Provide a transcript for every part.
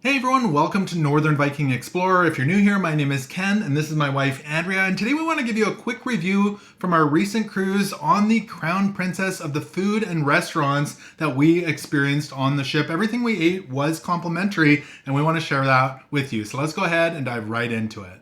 Hey everyone, welcome to Northern Viking Explorer. If you're new here, my name is Ken and this is my wife Andrea, and today we want to give you a quick review from our recent cruise on the Crown Princess of the food and restaurants that we experienced on the ship. Everything we ate was complimentary and we want to share that with you. So let's go ahead and dive right into it.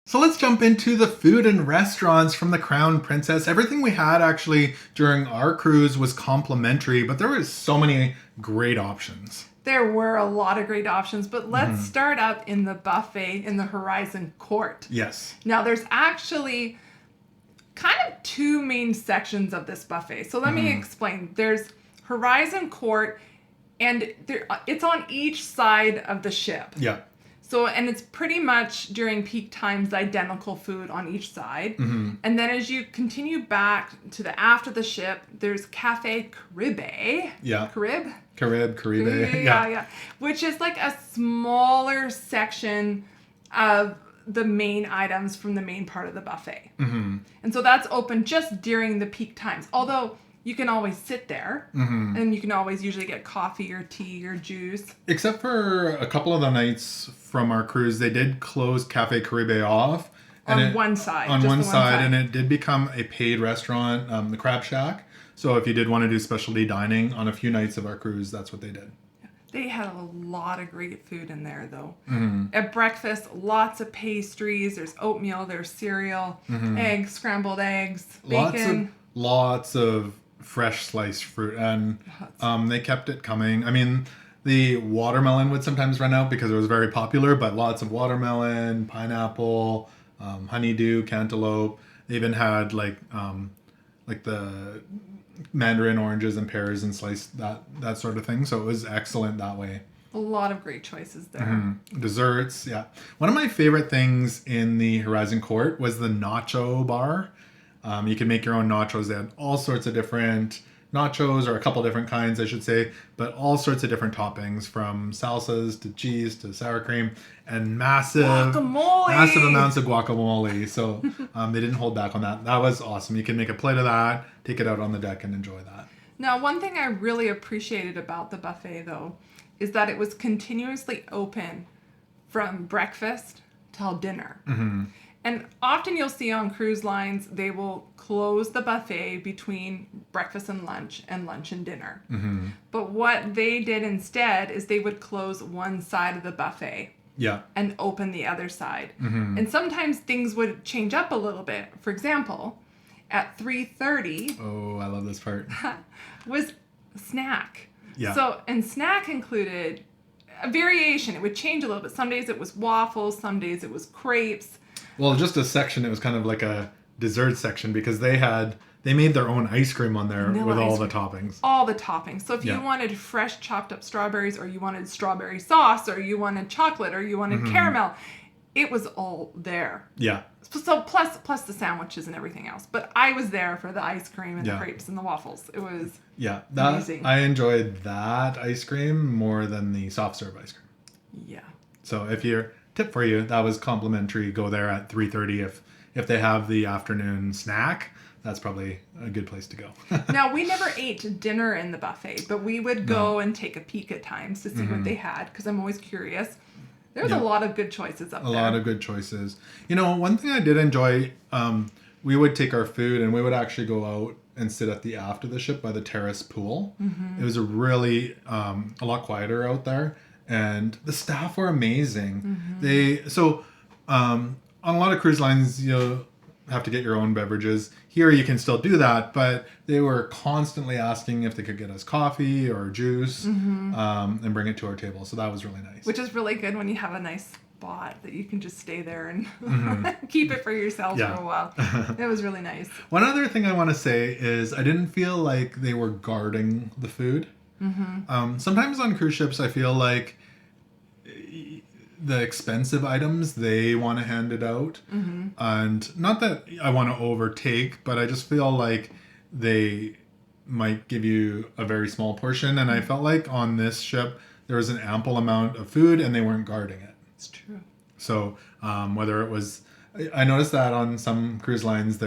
So let's jump into the food and restaurants from the Crown Princess. Everything we had actually during our cruise was complimentary, but there was so many great options. There were a lot of great options, but let's start up in the buffet in the Horizon Court. Yes. Now, there's actually kind of two main sections of this buffet. So let me explain. There's Horizon Court, and it's on each side of the ship. Yeah. So, and it's pretty much during peak times, identical food on each side. And then as you continue back to the aft of the ship, there's Cafe Caribe. Yeah. Caribe. Yeah. Which is like a smaller section of the main items from the main part of the buffet. And so that's open just during the peak times. Although you can always sit there and you can always usually get coffee or tea or juice. Except for a couple of the nights from our cruise, they did close Cafe Caribe off. On one side. On one side, and it did become a paid restaurant, the Crab Shack. So if you did want to do specialty dining on a few nights of our cruise, that's what they did. They had a lot of great food in there, though. At breakfast, lots of pastries. There's oatmeal, there's cereal, eggs, scrambled eggs, bacon. Lots of fresh sliced fruit, and they kept it coming. I mean, the watermelon would sometimes run out because it was very popular, but lots of watermelon, pineapple, honeydew, cantaloupe. They even had like the mandarin oranges and pears and sliced that sort of thing. So it was excellent that way. A lot of great choices there. Desserts, yeah. One of my favorite things in the Horizon Court was the nacho bar. You can make your own nachos. They had all sorts of different nachos, or a couple different kinds, I should say, but all sorts of different toppings, from salsas to cheese to sour cream, and massive amounts of guacamole. So they didn't hold back on that. That was awesome. You can make a plate of that, take it out on the deck, and enjoy that. Now, one thing I really appreciated about the buffet, though, is that it was continuously open from breakfast till dinner. And often you'll see on cruise lines, they will close the buffet between breakfast and lunch and dinner. But what they did instead is they would close one side of the buffet and open the other side. And sometimes things would change up a little bit. For example, at 3:30... Oh, I love this part. was snack. Yeah. So, and snack included a variation. It would change a little bit. Some days it was waffles, some days it was crepes. Well, just a section, it was kind of like a dessert section because they made their own ice cream on there with all the toppings. All the toppings. So if you wanted fresh chopped up strawberries, or you wanted strawberry sauce, or you wanted chocolate, or you wanted caramel, it was all there. Yeah. So plus the sandwiches and everything else. But I was there for the ice cream and the crepes and the waffles. It was amazing. I enjoyed that ice cream more than the soft serve ice cream. Yeah. So tip for you, that was complimentary. Go there at 3:30 if they have the afternoon snack. That's probably a good place to go. Now, we never ate dinner in the buffet, but we would go and take a peek at times to see what they had, because I'm always curious. There's a lot of good choices up there. A lot of good choices. You know, one thing I did enjoy, we would take our food and we would actually go out and sit at the aft of the ship by the terrace pool. It was a lot quieter out there. And the staff were amazing. On a lot of cruise lines, you'll have to get your own beverages. Here you can still do that, but they were constantly asking if they could get us coffee or juice and bring it to our table. So that was really nice. Which is really good when you have a nice spot that you can just stay there and keep it for yourself for a while. It was really nice. One other thing I want to say is I didn't feel like they were guarding the food. Sometimes on cruise ships, I feel like the expensive items, they want to hand it out. And not that I want to overtake, but I just feel like they might give you a very small portion. And I felt like on this ship, there was an ample amount of food and they weren't guarding it. It's true. So whether it was I noticed that on some cruise lines,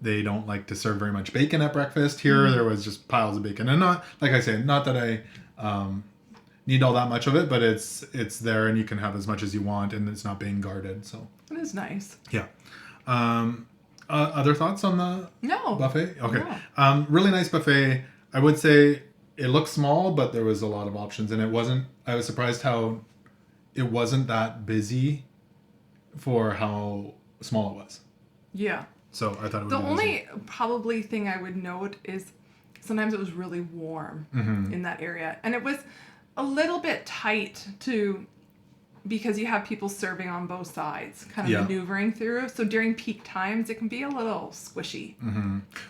they don't like to serve very much bacon at breakfast. Here, there was just piles of bacon, and not like I say, not that I need all that much of it, but it's there, and you can have as much as you want, and it's not being guarded. So It is nice. yeah. Other thoughts on the No. buffet? Okay. No. Really nice buffet. I would say it looked small, but there was a lot of options, and it wasn't. I was surprised how it wasn't that busy for how small it was. Yeah. So I thought it would The be busy. only probably thing I would note is sometimes it was really warm in that area. And it was a little bit tight because you have people serving on both sides, kind of Yeah. maneuvering through. So during peak times, it can be a little squishy.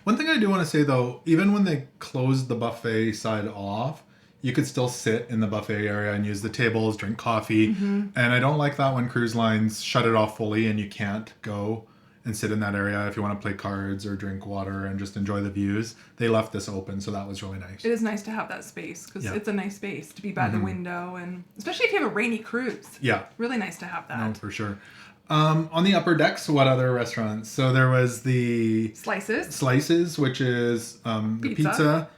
One thing I do want to say though, even when they closed the buffet side off, you could still sit in the buffet area and use the tables, drink coffee. And I don't like that when cruise lines shut it off fully and you can't go and sit in that area if you want to play cards or drink water and just enjoy the views. They left this open, so that was really nice. It is nice to have that space because Yeah. it's a nice space to be by the window, and especially if you have a rainy cruise. Yeah. Really nice to have that. No, for sure. On the upper decks, what other restaurants? So there was the Slices. Slices, which is the pizza.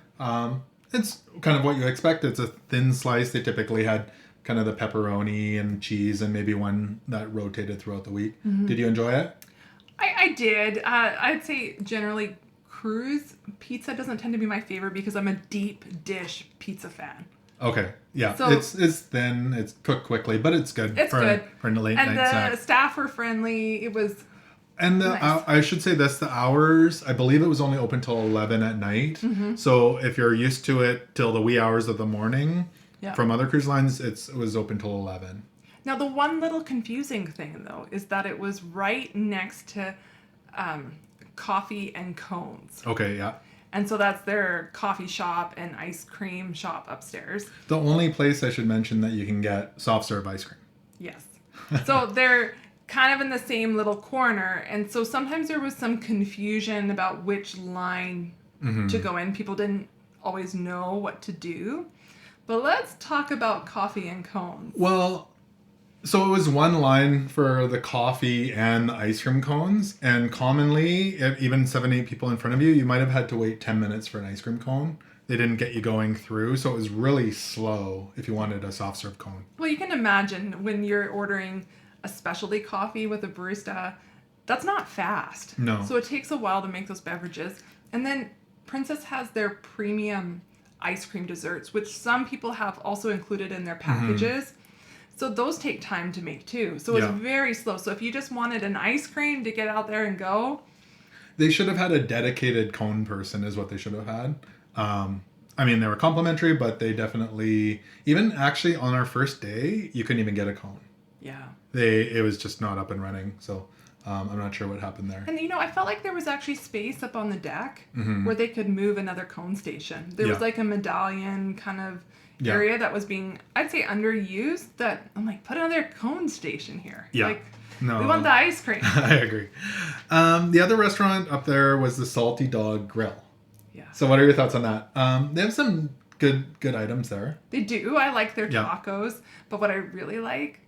It's kind of what you expect. It's a thin slice. They typically had kind of the pepperoni and cheese and maybe one that rotated throughout the week. Did you enjoy it? I did. I'd say generally cruise pizza doesn't tend to be my favorite because I'm a deep dish pizza fan. Okay. Yeah. So- it's thin. It's cooked quickly, but it's good. It's for good. For a late And night the snack. staff were friendly. It was And Nice. I should say this, the hours, I believe it was only open till 11 at night. So if you're used to it till the wee hours of the morning, Yeah. from other cruise lines, it was open till 11. Now, the one little confusing thing, though, is that it was right next to Coffee and Cones. Okay, yeah. And so that's their coffee shop and ice cream shop upstairs. The only place I should mention that you can get soft serve ice cream. Yes. So they're kind of in the same little corner. And so sometimes there was some confusion about which line to go in. People didn't always know what to do. But let's talk about Coffee and Cones. Well, so it was one line for the coffee and the ice cream cones. And commonly, if even 7-8 people in front of you, you might have had to wait 10 minutes for an ice cream cone. They didn't get you going through. So it was really slow if you wanted a soft serve cone. Well, you can imagine when you're ordering a specialty coffee with a barista, that's not fast. No. So it takes a while to make those beverages. And then Princess has their premium ice cream desserts, which some people have also included in their packages. So those take time to make too. So it's Yeah. very slow. So if you just wanted an ice cream to get out there and go, They should have had a dedicated cone person is what they should have had. I mean, they were complimentary, but they definitely, even actually on our first day, you couldn't even get a cone. yeah. It was just not up and running. So I'm not sure what happened there. And I felt like there was actually space up on the deck where they could move another cone station. There was Yeah. like a medallion kind of Yeah. area that was being, I'd say, underused. That I'm like, put another cone station here. Yeah. Like, No. we want the ice cream. I agree. The other restaurant up there was the Salty Dog Grill. Yeah. So what are your thoughts on that? They have some good items there. They do. I like their Yeah. tacos. But what I really like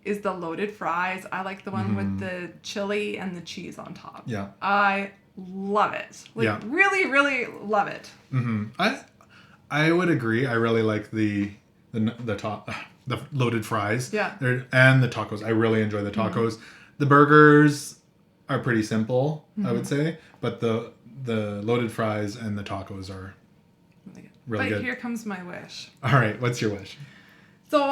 is the loaded fries. I like the one with the chili and the cheese on top. Yeah. I love it. Like, Yeah. really, really love it. I would agree. I really like the loaded fries. Yeah. And the tacos. I really enjoy the tacos. The burgers are pretty simple, I would say, but the loaded fries and the tacos are Really good. Really but good. here comes my wish. all right. What's your wish? So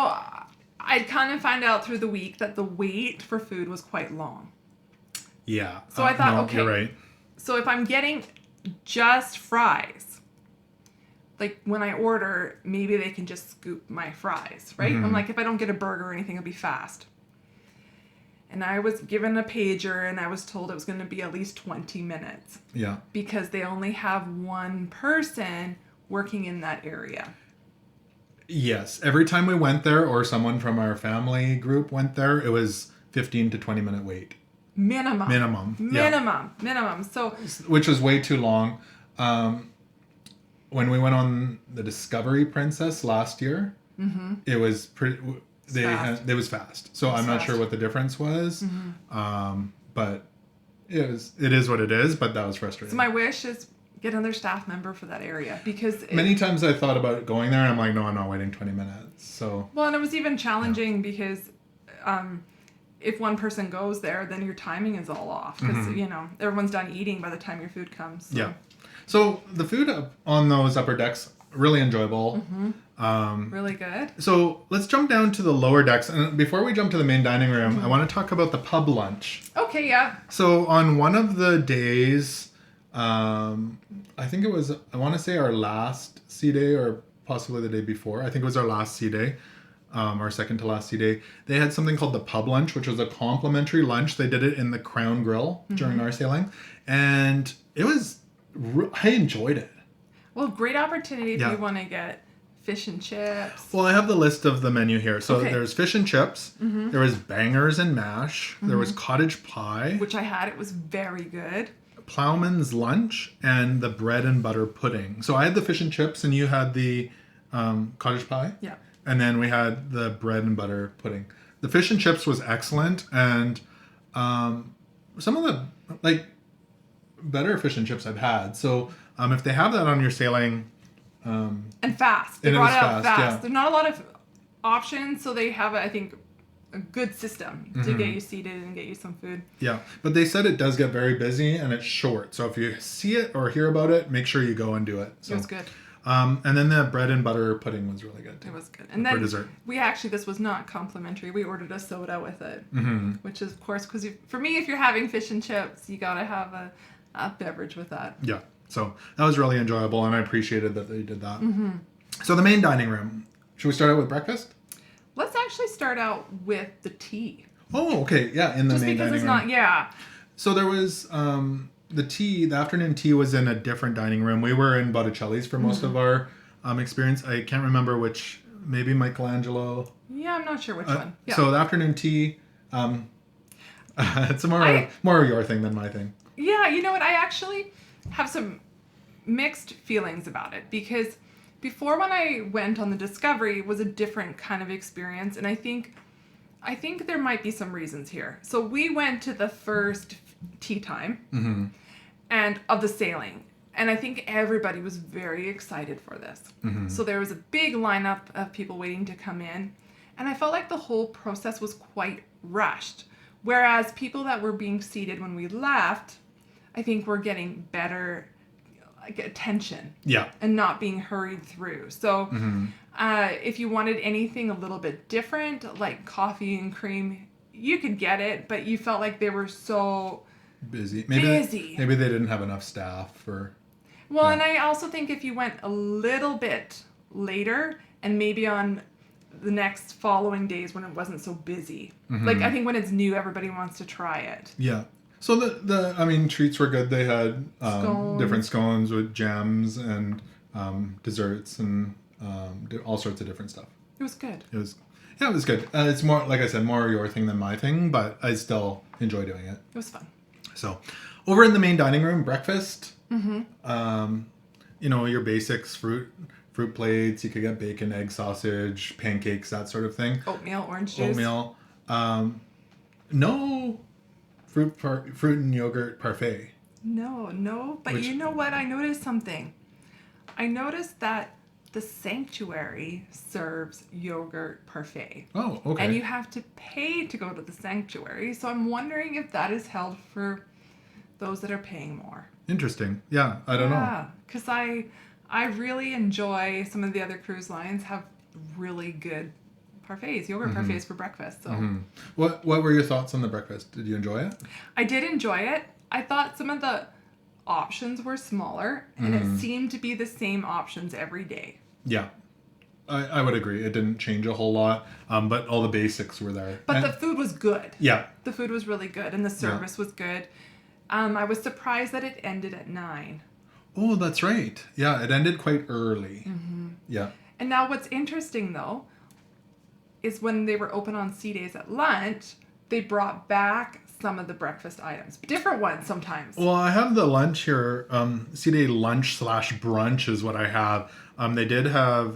I kind of find out through the week that the wait for food was quite long. Yeah. So I thought, no, okay. you're right. So if I'm getting just fries, like when I order, maybe they can just scoop my fries, right? I'm like, if I don't get a burger or anything, it'll be fast. And I was given a pager and I was told it was going to be at least 20 minutes Yeah. because they only have one person working in that area. Yes. Every time we went there, or someone from our family group went there, it was 15 to 20 minute wait. Minimum. Yeah. Minimum. So Which was way too long. When we went on the Discovery Princess last year, it was pretty. it was fast. So I'm not fast. sure what the difference was. But it is what it is, but that was frustrating. So my wish is get another staff member for that area because Many times I thought about going there and I'm like, no, I'm not waiting 20 minutes. So well, and it was even challenging because if one person goes there, then your timing is all off because everyone's done eating by the time your food comes. So. yeah. So the food up on those upper decks, really enjoyable. Really good. So let's jump down to the lower decks. And before we jump to the main dining room, I want to talk about the pub lunch. Okay, yeah. So on one of the days, I think it was, I want to say our last sea day or possibly the day before. I think it was our last sea day, our second to last sea day. They had something called the pub lunch, which was a complimentary lunch. They did it in the Crown Grill during our sailing. And it was, I enjoyed it. Well, great opportunity if Yeah. you want to get fish and chips. Well, I have the list of the menu here. So Okay. there's fish and chips. There was bangers and mash. There was cottage pie, Which I had. It was very good. Plowman's lunch, and the bread and butter pudding. So I had the fish and chips, and you had the cottage pie. Yeah. And then we had the bread and butter pudding. The fish and chips was excellent, and some of the better fish and chips I've had. So if they have that on your sailing. And fast. They And it brought was it out fast, fast. yeah. There's not a lot of options, so they have, I think, a good system to get you seated and get you some food. Yeah, but they said it does get very busy and it's short. So if you see it or hear about it, make sure you go and do it. So, It was good. And then the bread and butter pudding was really good too. It was good. And For then dessert. this was not complimentary. We ordered a soda with it, which is, of course, because for me, if you're having fish and chips, you got to have a beverage with that. Yeah, so that was really enjoyable and I appreciated that they did that. So the main dining room. Should we start out with breakfast? Let's actually start out with the tea. Oh, okay. Yeah, in the Just main because dining it's room. not, yeah. So there was the afternoon tea was in a different dining room. We were in Botticelli's for most of our experience. I can't remember which, maybe Michelangelo. Yeah, I'm not sure which one. Yeah. So the afternoon tea, it's more your thing than my thing. Yeah, you know what? I actually have some mixed feelings about it because before when I went on the Discovery was a different kind of experience, and I think there might be some reasons here. So we went to the first tea time and of the sailing, and I think everybody was very excited for this. So there was a big lineup of people waiting to come in, and I felt like the whole process was quite rushed. Whereas people that were being seated when we left, I think were getting better attention. Yeah. And not being hurried through. So if you wanted anything a little bit different, like coffee and cream, you could get it, but you felt like they were so Busy. busy. Maybe they didn't have enough staff for. Well, Yeah. and I also think if you went a little bit later and maybe on the next following days when it wasn't so busy. Like, I think when it's new, everybody wants to try it. Yeah. So the treats were good. They had Scones. different scones with jams and desserts and all sorts of different stuff. It was good. It was good. It's more, like I said, more your thing than my thing, but I still enjoy doing it. It was fun. So, over in the main dining room, breakfast. Your basics, fruit plates. You could get bacon, egg, sausage, pancakes, that sort of thing. Oatmeal, orange juice. Oatmeal. No fruit and yogurt parfait. No. But Which- you know what? I noticed something. I noticed that the Sanctuary serves yogurt parfait. Oh, okay. And you have to pay to go to the Sanctuary. So I'm wondering if that is held for those that are paying more. Interesting. Yeah, I don't know. Yeah, because I really enjoy some of the other cruise lines have really good parfaits, yogurt parfaits for breakfast. So What were your thoughts on the breakfast? Did you enjoy it? I did enjoy it. I thought some of the options were smaller and it seemed to be the same options every day. Yeah. I would agree. It didn't change a whole lot, but all the basics were there. But And- the food was good. yeah, The food was really good and the service was good. I was surprised that it ended at 9. oh, that's right. Yeah, it ended quite early. Yeah. And now what's interesting though is when they were open on sea days at lunch, they brought back some of the breakfast items. Different ones sometimes. Well, I have the lunch here. C-Day lunch / brunch is what I have. They did have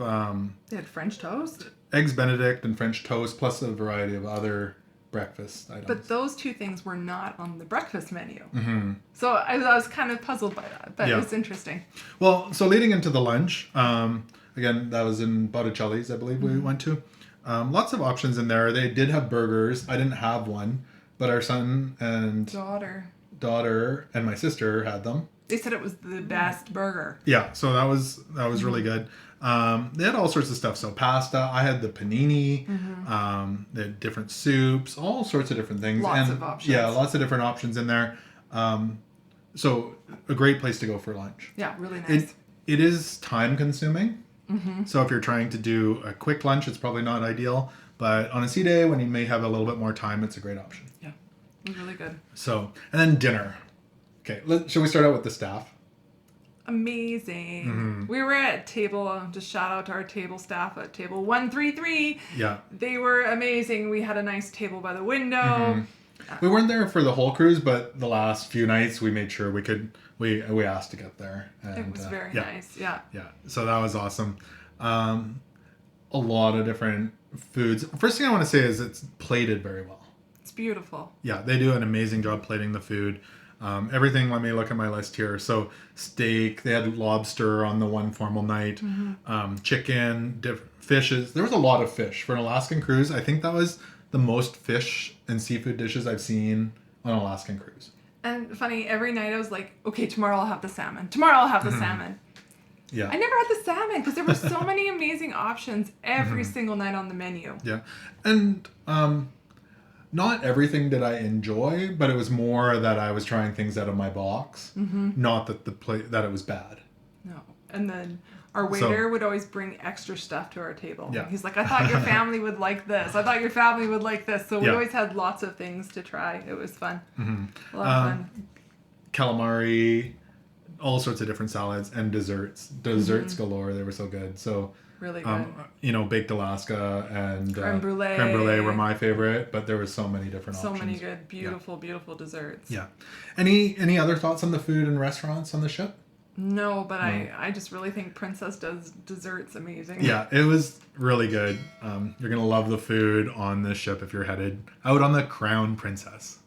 They had French toast. eggs Benedict and French toast, plus a variety of other breakfast items. But those two things were not on the breakfast menu. Mm-hmm. So I was kind of puzzled by that, but Yeah. it was interesting. Well, so leading into the lunch, again, that was in Botticelli's, I believe we went to. Lots of options in there. They did have burgers. I didn't have one, but our son and daughter and my sister had them. They said it was the best burger. Yeah, so that was really good. They had all sorts of stuff. So pasta. I had the panini. They had different soups, all sorts of different things. Lots of options. Yeah, lots of different options in there. So a great place to go for lunch. Yeah, really nice. It is time consuming. So if you're trying to do a quick lunch, it's probably not ideal. But on a sea day, when you may have a little bit more time, it's a great option. Yeah, it was really good. So, and then dinner. Okay, shall we start out with the staff? Amazing. We were at table, just shout out to our table staff at table 133. Yeah. They were amazing. We had a nice table by the window. We weren't there for the whole cruise, but the last few nights we made sure we asked to get there. And, It was very nice. Yeah. Yeah, so that was awesome. A lot of different foods. First thing I want to say is it's plated very well. It's beautiful. Yeah, they do an amazing job plating the food. Everything, let me look at my list here. So steak, they had lobster on the one formal night, chicken, different fishes. There was a lot of fish. For an Alaskan cruise, I think that was the most fish and seafood dishes I've seen on an Alaskan cruise. And funny, every night I was like, okay, tomorrow I'll have the salmon. Tomorrow I'll have the salmon. Yeah. I never had the salmon because there were so many amazing options every single night on the menu. Yeah. And not everything did I enjoy, but it was more that I was trying things out of my box. Not that that it was bad. No. And then our waiter would always bring extra stuff to our table. Yeah. He's like, I thought your family would like this. I thought your family would like this. So we always had lots of things to try. It was fun. A lot of fun. Calamari, all sorts of different salads and desserts. Desserts galore. They were so good. So Really good. Baked Alaska and Creme brulee. Creme brulee were my favorite, but there was so many different So options. many good, beautiful, beautiful desserts. Yeah. Any other thoughts on the food and restaurants on the ship? No, but I just really think Princess does desserts amazing. Yeah, it was really good. You're going to love the food on this ship if you're headed out on the Crown Princess.